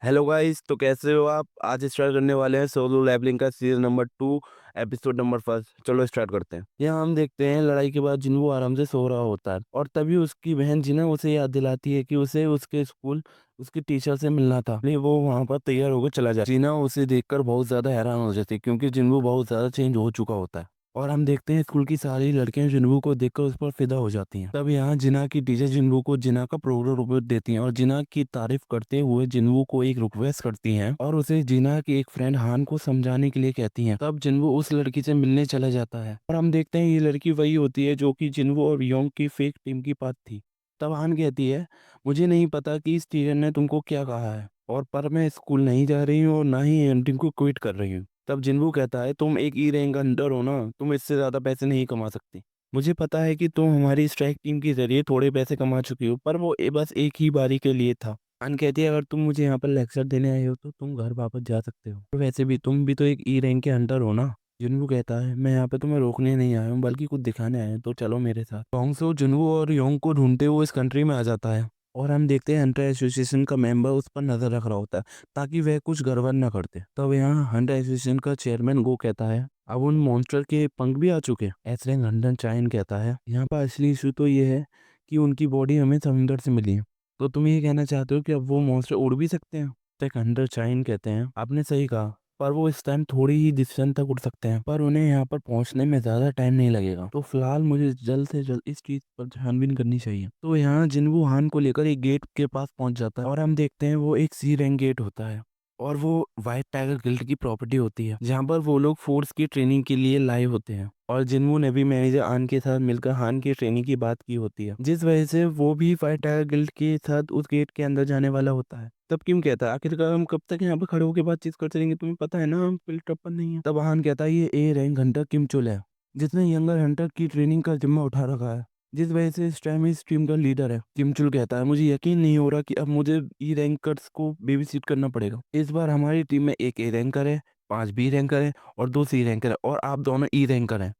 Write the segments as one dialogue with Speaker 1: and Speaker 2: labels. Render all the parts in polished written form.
Speaker 1: Hello guys, तो कैसे हो आप? आज स्टार्ट करने वाले हैं सोलो लेवलिंग का सीजन नंबर 2 एपिसोड नंबर 1। चलो स्टार्ट करते हैं। यहाँ हम देखते हैं लड़ाई के बाद जिन्हों आराम से सो रहा होता है और तभी उसकी बहन जिना उसे याद दिलाती है कि उसे उसके स्कूल उसकी टीचर से मिलना था, इसलिए वो वहाँ पर तैयार होकर चला जाता है। जिना उसे देखकर बहुत ज्यादा हैरान हो जाती है क्योंकि जिन्हों बहुत ज्यादा चेंज हो चुका होता है और हम देखते हैं स्कूल की सारी लड़कियां जिन्हों को देखकर उस पर फिदा हो जाती हैं। तब यहाँ जिना की टीचर जिन्हों को जिना का प्रोग्राम रिपोर्ट देती हैं और जिना की तारीफ करते हुए जिन्हों को एक रिक्वेस्ट करती हैं और उसे जिना की एक फ्रेंड हान को समझाने के लिए कहती हैं। तब जिन्हों उस लड़की से मिलने चला जाता है और हम देखते हैं ये लड़की वही होती है जो कि जिन्हों और योंग की फेक टीम की पार्ट थी। तब हान कहती है, मुझे नहीं पता कि इस टीचर ने तुमको क्या कहा है और पर मैं स्कूल नहीं जा रही हूँ और ना ही एंटिंग को क्विट कर रही हूँ। तब जिन्हों कहता है, तुम एक ई रैंक अंडर हो ना, तुम इससे ज्यादा पैसे नहीं कमा सकती। मुझे पता है कि तुम हमारी स्ट्राइक टीम के जरिए थोड़े पैसे कमा चुकी हो, पर वो बस एक ही बारी के लिए था। अन कहती है, अगर तुम मुझे यहाँ पर लेक्चर देने आए हो तो तुम घर वापस जा सकते हो, और वैसे भी तुम भी तो एक ई रैंक के अंडर हो ना। जुनवू कहता है, मैं यहाँ पे तुम्हें रोकने नहीं आया हूँ बल्कि कुछ दिखाने आया हूँ, तो चलो मेरे साथ। टोंगसो जुनवू और योंग को ढूंढते हुए इस कंट्री में आ जाता है और हम देखते हैं हंटर एसोसिएशन का मेंबर उस पर नजर रख रहा होता है ताकि वह कुछ गड़बड़ न करते। तब यहाँ हंटर एसोसिएशन का चेयरमैन गो कहता है, अब उन मॉन्स्टर के पंख भी आ चुके। ऐसे लंदन चाइन कहता है, यहाँ पर असली इशू तो ये है कि उनकी बॉडी हमें समुंदर से मिली है, तो तुम ये कहना चाहते हो कि अब वो मॉन्स्टर उड़ भी सकते हैं? तक हंटर चाइन कहते हैं, आपने सही कहा, पर वो इस टाइम थोड़ी ही डिस्टेंस तक उड़ सकते हैं, पर उन्हें यहाँ पर पहुंचने में ज्यादा टाइम नहीं लगेगा, तो फिलहाल मुझे जल्द से जल्द इस चीज पर छानबीन करनी चाहिए। तो यहाँ जिन्वू हान को लेकर एक गेट के पास पहुंच जाता है और हम देखते हैं वो एक सी रैंक गेट होता है और वो व्हाइट टाइगर गिल्ड की प्रॉपर्टी होती है जहाँ पर वो लोग फोर्स की ट्रेनिंग के लिए लाए होते हैं। और जिन्वू ने भी मैनेजर आन के साथ मिलकर हान की ट्रेनिंग की बात की होती है, जिस वजह से वो भी व्हाइट टाइगर गिल्ड के साथ उस गेट के अंदर जाने वाला होता है। तब किम कहता है, आखिरकार हम कब तक यहाँ पर खड़े होकर बातचीत करते रहेंगे, तुम्हें पता है ना हम फिल्टर पर नहीं है। तब हान कहता है, ये ए रैंक हंटर किम चुल है जिसने यंगर हंटर की ट्रेनिंग का जिम्मा उठा रखा है, जिस वजह से इस टाइम इस टीम का लीडर है। किम चुल कहता है, मुझे यकीन नहीं हो रहा कि अब मुझे ई रैंकर्स को बेबी सीट करना पड़ेगा। इस बार हमारी टीम में एक ए रैंकर है, 5 बी रैंकर है और 2 सी रैंकर है और आप दोनों ई रैंकर हैं,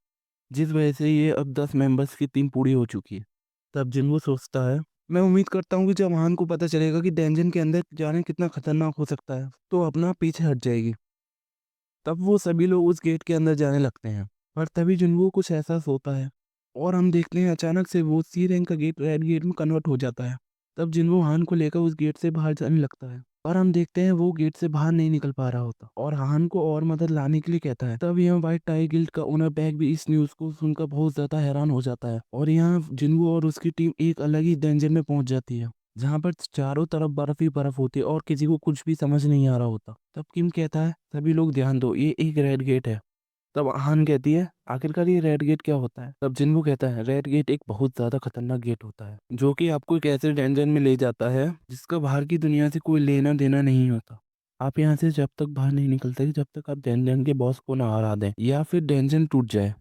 Speaker 1: जिस वजह से ये अब 10 मेंबर्स की टीम पूरी हो चुकी है। तब जिन्हों सोचता है, मैं उम्मीद करता हूँ कि जब हान को पता चलेगा कि डेंजन के अंदर जाने कितना खतरनाक हो सकता है तो अपना पीछे हट जाएगी। तब वो सभी लोग उस गेट के अंदर जाने लगते हैं, पर तभी जिन्हों कुछ एहसास होता है और हम देखते हैं अचानक से वो सी रैंक का गेट रेड गेट में कन्वर्ट हो जाता है। तब जिन्हों हान को लेकर उस गेट से बाहर जाने लगता है और हम देखते हैं वो गेट से बाहर नहीं निकल पा रहा होता और हान को और मदद लाने के लिए कहता है। तब यहाँ व्हाइट टाई गिल्ड का ओनर बैग भी इस न्यूज को सुनकर बहुत ज्यादा हैरान हो जाता है और यहाँ जिन्हों और उसकी टीम एक अलग ही डेंजर में पहुंच जाती है जहाँ पर चारों तरफ बर्फ ही बर्फ होती है और किसी को कुछ भी समझ नहीं आ रहा होता। तब किम कहता है, सभी लोग ध्यान दो, ये एक रेड गेट है। तब हान कहती है, आखिरकार ये रेड गेट क्या होता है? तब जिन्हों कहता है, रेड गेट एक बहुत ज्यादा खतरनाक गेट होता है जो कि आपको एक ऐसे डेंजर में ले जाता है जिसका बाहर की दुनिया से कोई लेना देना नहीं होता। आप यहाँ से जब तक बाहर नहीं निकलते जब तक आप डेंजन के बॉस को ना हरा दें या फिर डेंजन टूट जाए,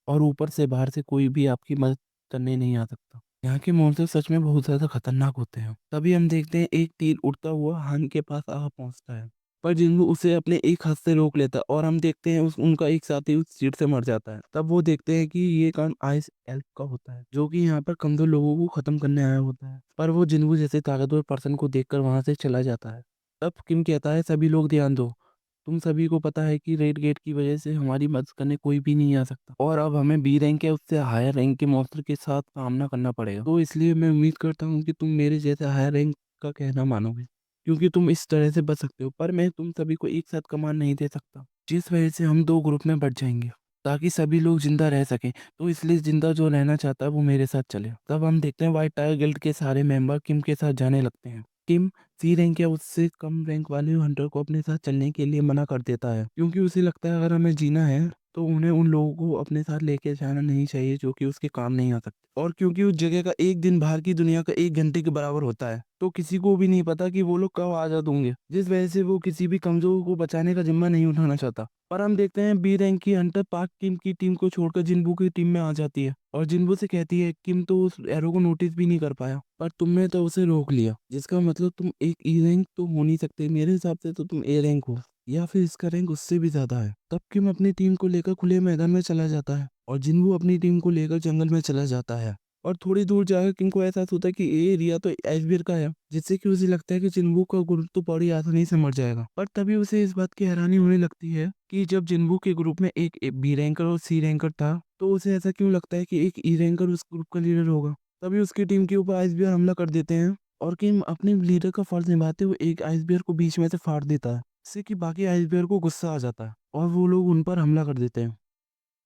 Speaker 1: और ऊपर से बाहर से कोई भी आपकी मदद करने नहीं आ सकता। यहाँ के मॉन्स्टर सच में बहुत ज्यादा खतरनाक होते हैं। तभी हम देखते हैं एक तीर उड़ता हुआ हान के पास आ पहुंचता है, पर जिन्हों उसे अपने एक हाथ से रोक लेता है और हम देखते हैं उनका एक साथी उस चीड़ से मर जाता है। तब वो देखते हैं कि ये काम आइस एल्फ का होता है जो कि यहाँ पर कमजोर लोगों को खत्म करने आया होता है, पर वो जिन्हों जैसे ताकतवर पर्सन को देखकर वहां से चला जाता है। तब किम कहता है, सभी लोग ध्यान दो, तुम सभी को पता है कि रेड गेट की वजह से हमारी मदद करने कोई भी नहीं आ सकता और अब हमें बी रैंक या उससे हायर रैंक के मॉन्स्टर के साथ सामना करना पड़ेगा। तो इसलिए मैं उम्मीद करता हूँ कि तुम मेरे जैसे हायर रैंक का कहना मानोगे, क्योंकि तुम इस तरह से बच सकते हो, पर मैं तुम सभी को एक साथ कमान नहीं दे सकता, जिस वजह से हम 2 ग्रुप में बढ़ जाएंगे ताकि सभी लोग जिंदा रह सकें। तो इसलिए जिंदा जो रहना चाहता है वो मेरे साथ चले। तब हम देखते हैं व्हाइट टाइगर गिल्ड के सारे मेंबर किम के साथ जाने लगते हैं। किम सी रैंक या उससे कम रैंक वाले हंटर को अपने साथ चलने के लिए मना कर देता है क्योंकि उसे लगता है अगर हमें जीना है तो उन्हें उन लोगों को अपने साथ लेके जाना नहीं चाहिए जो कि उसके काम नहीं आ सकते, और क्योंकि उस जगह का एक दिन बाहर की दुनिया का 1 घंटे के बराबर होता है तो किसी को भी नहीं पता कि वो लोग कब आजाद होंगे, जिस वजह से वो किसी भी कमजोर को बचाने का जिम्मा नहीं उठाना चाहता। पर हम देखते हैं बी रैंक की हंटर पाक किम की टीम को छोड़कर जिन्बू की टीम में आ जाती है और जिन्बू से कहती है, किम तो उस एरो को नोटिस भी नहीं कर पाया पर तुमने तो उसे रोक लिया, जिसका मतलब तुम एक ई रैंक तो हो नहीं सकते, मेरे हिसाब से तो तुम ए रैंक हो या फिर इसका रैंक उससे भी ज्यादा है। तब किम अपनी टीम को लेकर खुले मैदान में चला जाता है और जिन्बू अपनी टीम को लेकर जंगल में चला जाता है और थोड़ी दूर जाकर किंग को एहसास होता है कि ये एरिया तो आइसबेयर का है, जिससे कि उसे लगता है कि जिन्वू का ग्रुप तो बड़ी आसानी से मर जाएगा। पर तभी उसे इस बात की हैरानी होने लगती है कि जब जिन्वू के ग्रुप में एक बी रैंकर और सी रैंकर था, तो उसे ऐसा क्यों लगता है कि एक ई रैंकर उस ग्रुप का लीडर होगा। तभी उसकी टीम के ऊपर आइसबेयर हमला कर देते हैं और किम अपने लीडर का फर्ज निभाते हुए एक आइसबेयर को बीच में से फाड़ देता है, जिससे कि बाकी आइसबेयर को गुस्सा आ जाता है और वो लोग उन पर हमला कर देते हैं।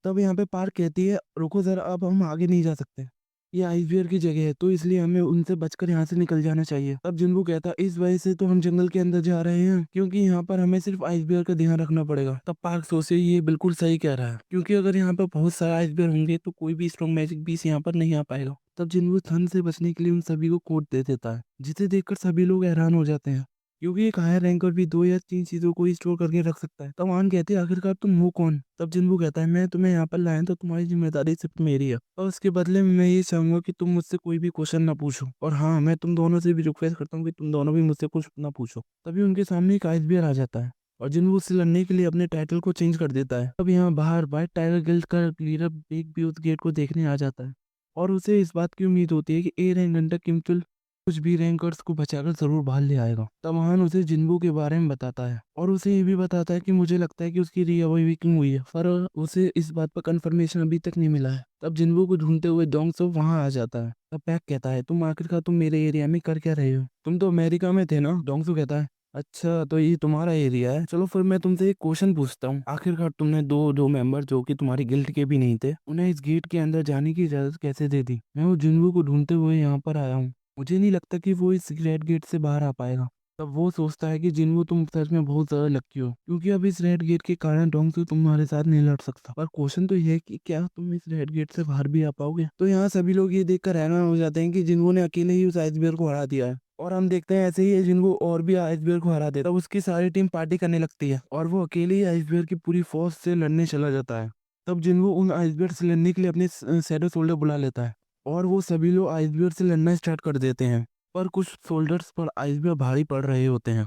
Speaker 1: तब यहाँ पे पार्क कहती है, रुको ज़रा, अब हम आगे नहीं जा सकते। ये आइसबेयर की जगह है, तो इसलिए हमें उनसे बचकर यहाँ से निकल जाना चाहिए। तब जिन्बू कहता, इस वजह से तो हम जंगल के अंदर जा रहे हैं, क्योंकि यहाँ पर हमें सिर्फ आइसबेयर का ध्यान रखना पड़ेगा। तब पार्क सोचे ये बिल्कुल सही कह रहा है, क्योंकि अगर यहाँ पर बहुत सारे आइसबेयर होंगे तो कोई भी स्ट्रॉन्ग मैजिक बीस यहाँ पर नहीं आ पाएगा। तब जिन्बू ठंड से बचने के लिए उन सभी को कोट दे देता है, जिसे देखकर सभी लोग हैरान हो जाते हैं, क्योंकि एक हायर रैंकर भी 2 या 3 चीज़ों को ही स्टोर करके रख सकता है। तब आन कहते हैं, आखिरकार तुम हो कौन? तब जिन्बू कहता है, मैं तुम्हें यहाँ पर लाया तो तुम्हारी जिम्मेदारी सिर्फ मेरी है, और उसके बदले में मैं ये चाहूंगा कि तुम मुझसे कोई भी क्वेश्चन ना पूछो। और हाँ, मैं तुम दोनों से भी रिक्वेस्ट करता हूँ कि तुम दोनों भी मुझसे कुछ ना पूछो। तभी उनके सामने एक आइसबेयर आ जाता है और जिन्बू उससे लड़ने के लिए अपने टाइटल को चेंज कर देता है। तब यहाँ बाहर व्हाइट टाइगर गिल्ड का लीडर बिग भी उस गेट को देखने आ जाता है और उसे इस बात की उम्मीद होती है कि ए रैंक घंटा किमचुल कुछ भी रैंकर्स को बचाकर जरूर बाहर ले आएगा। तब महान उसे जिन्बू के बारे में बताता है और उसे ये भी बताता है कि मुझे लगता है कि उसकी रीअवेकिंग हुई है, पर उसे इस बात पर कंफर्मेशन अभी तक नहीं मिला है। तब जिन्बू को ढूंढते हुए डोंगसो वहां आ जाता है। तब पैक कहता है, तुम आखिरकार तुम मेरे एरिया में कर क्या रहे हो? तुम तो अमेरिका में थे ना? डोंगसो कहता है, अच्छा तो ये तुम्हारा एरिया है, चलो फिर मैं तुमसे एक क्वेश्चन पूछता हूँ। आखिरकार तुमने दो मेंबर जो कि तुम्हारी गिल्ड के भी नहीं थे, उन्हें इस गेट के अंदर जाने की इजाजत कैसे दे दी? मैं वो जिन्बू को ढूंढते हुए यहाँ पर आया हूँ, मुझे नहीं लगता कि वो इस रेड गेट से बाहर आ पाएगा। तब वो सोचता है कि जिन्वू तुम सच में बहुत ज्यादा लकी हो, क्योंकि अब इस रेड गेट के कारण डोंगसू तुम्हारे साथ नहीं लड़ सकता। पर क्वेश्चन तो ये है कि क्या तुम इस रेड गेट से बाहर भी आ पाओगे? तो यहाँ सभी लोग ये देखकर हैरान हो जाते हैं कि जिन्वू ने अकेले ही उस आइसबेयर को हरा दिया है। और हम देखते हैं ऐसे ही जिन्वू और भी आइसबेयर को हरा देता है, तब उसकी सारी टीम पार्टी करने लगती है और वो अकेले ही आइसबेयर की पूरी फोर्स से लड़ने चला जाता है। तब जिन्वू उन आइसबेयर से लड़ने के लिए अपने शैडो सोल्डर बुला लेता है और वो सभी लोग आइसबेयर से लड़ना स्टार्ट कर देते हैं। पर कुछ सोल्जर्स पर आइसबेयर भारी पड़ रहे होते हैं।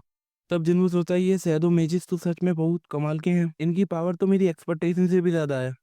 Speaker 1: तब जिन्हों सोचा, ये शैडो मेजिस तो सच में बहुत कमाल के हैं, इनकी पावर तो मेरी एक्सपेक्टेशन से भी ज्यादा है,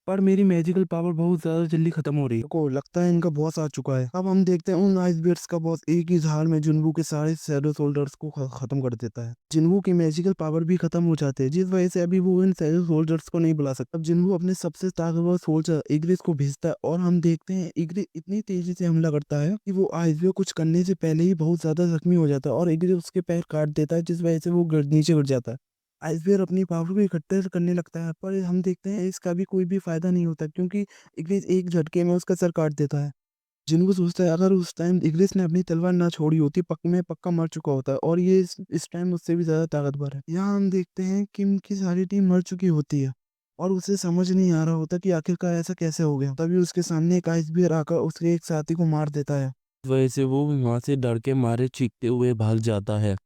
Speaker 1: पर मेरी मैजिकल पावर बहुत ज्यादा जल्दी खत्म हो रही है। को लगता है इनका बॉस आ चुका है। अब हम देखते हैं उन आइसबेयर्स का बॉस एक ही झाड़ में जिन्वू के सारे शैडो सोल्जर्स को खत्म कर देता है। जिन्वू की मैजिकल पावर भी खत्म हो जाती है, जिस वजह से अभी वो इन शैडो सोल्जर्स को नहीं बुला सकता। अब जिन्वू अपने सबसे ताकतवर सोल्जर इग्रिस को भेजता है और हम देखते हैं इग्रिस इतनी तेजी से हमला करता है कि वो आइसबेयर कुछ करने से पहले ही बहुत ज्यादा जख्मी हो जाता है और इग्रिस उसके पैर काट देता है, जिस वजह से वो नीचे गिर जाता है। आइसबेयर अपनी पावर को इकट्ठे करने लगता है, पर हम देखते हैं इसका भी कोई भी फायदा नहीं होता, क्योंकि इग्रिस एक झटके में उसका सर काट देता है। जिनको सोचता है अगर उस टाइम इग्रिस ने अपनी तलवार ना छोड़ी होती, मैं पक्का मर चुका होता है, और ये इस टाइम उससे भी ज्यादा ताकतवर है। यहाँ हम देखते हैं कि उनकी सारी टीम मर चुकी होती है और उसे समझ नहीं आ रहा होता कि आखिरकार ऐसा कैसे हो गया। तभी उसके सामने एक आइसबेयर आकर उसके एक साथी को मार देता है। इस वजह से वो वहां से डर के मारे चीखते हुए भाग जाता है।